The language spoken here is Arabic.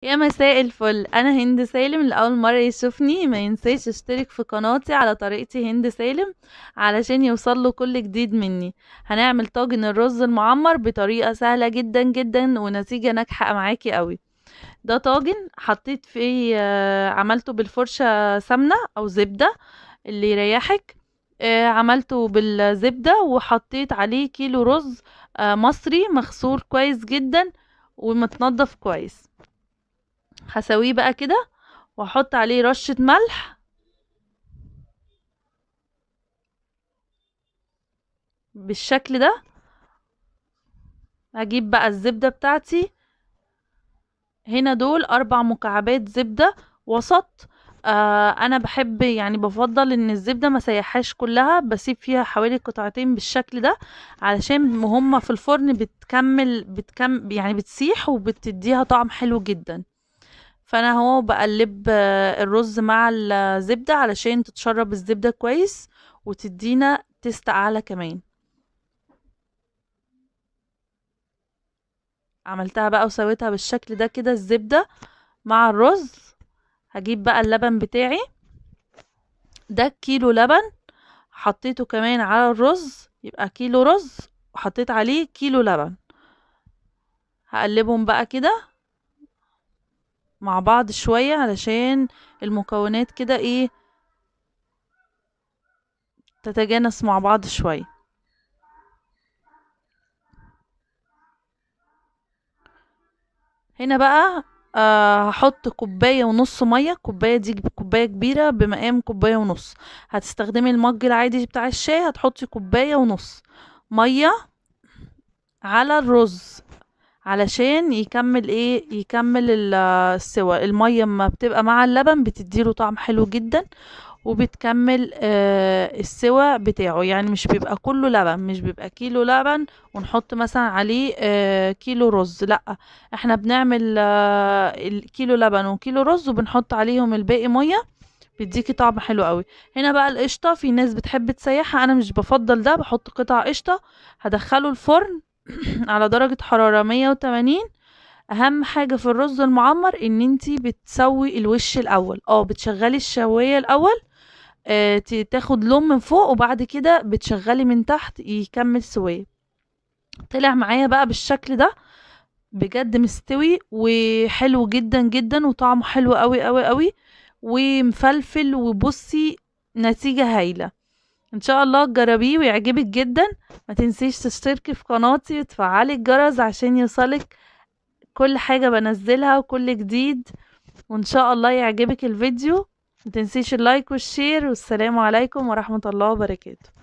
يا مساء الفل، انا هند سالم. لاول مره يشوفني ما ينساش يشترك في قناتي على طريقتي هند سالم علشان يوصله كل جديد مني. هنعمل طاجن الرز المعمر بطريقه سهله جدا جدا ونتيجه ناجحه معاكي قوي. ده طاجن حطيت فيه عملته بالفرشه سمنه او زبده اللي يريحك. عملته بالزبده وحطيت عليه كيلو رز مصري مغسول كويس جدا ومتنضف كويس. هسويه بقى كده واحط عليه رشة ملح بالشكل ده. هجيب بقى الزبدة بتاعتي. هنا دول 4 مكعبات زبدة وسط. انا بحب يعني بفضل ان الزبدة ما سيحهاش كلها، بسيب فيها حوالي قطعتين بالشكل ده علشان هما في الفرن بتكمل يعني بتسيح وبتديها طعم حلو جدا. فانا هو بقلب الرز مع الزبدة علشان تتشرب الزبدة كويس وتدينا تيست اعلى كمان. عملتها بقى وسويتها بالشكل ده كده الزبدة مع الرز. هجيب بقى اللبن بتاعي. ده كيلو لبن حطيته كمان على الرز، يبقى كيلو رز وحطيت عليه كيلو لبن. هقلبهم بقى كده مع بعض شوية علشان المكونات كده ايه تتجانس مع بعض شوية. هنا بقى هحط كوباية ونص مية. كوباية دي كوباية كبيرة بمقام كوباية ونص. هتستخدمي المج العادي بتاع الشاي، هتحطي كوباية ونص مية على الرز علشان يكمل السوا. المية اما بتبقى مع اللبن بتديله طعم حلو جدا وبتكمل السوا بتاعه. يعني مش بيبقى كله لبن، مش بيبقى كيلو لبن ونحط مثلا عليه كيلو رز، لا. احنا بنعمل الكيلو لبن وكيلو رز وبنحط عليهم الباقي مية، بيديكي طعم حلو قوي. هنا بقى القشطة، في ناس بتحب تسيحها، انا مش بفضل ده، بحط قطع قشطة. هدخله الفرن على درجة حرارة 180. اهم حاجة في الرز المعمر ان انتي بتسوي الوش الاول، بتشغلي الشواية الاول تاخد لون من فوق، وبعد كده بتشغلي من تحت يكمل سوية. طلع معايا بقى بالشكل ده، بجد مستوي وحلو جدا جدا وطعمه حلو قوي قوي قوي ومفلفل. وبصي نتيجة هايلة. ان شاء الله تجربيه ويعجبك جدا. ما تنسيش تشتركي في قناتي وتفعلي الجرس عشان يوصلك كل حاجة بنزلها وكل جديد. وان شاء الله يعجبك الفيديو. ما تنسيش اللايك والشير، والسلام عليكم ورحمة الله وبركاته.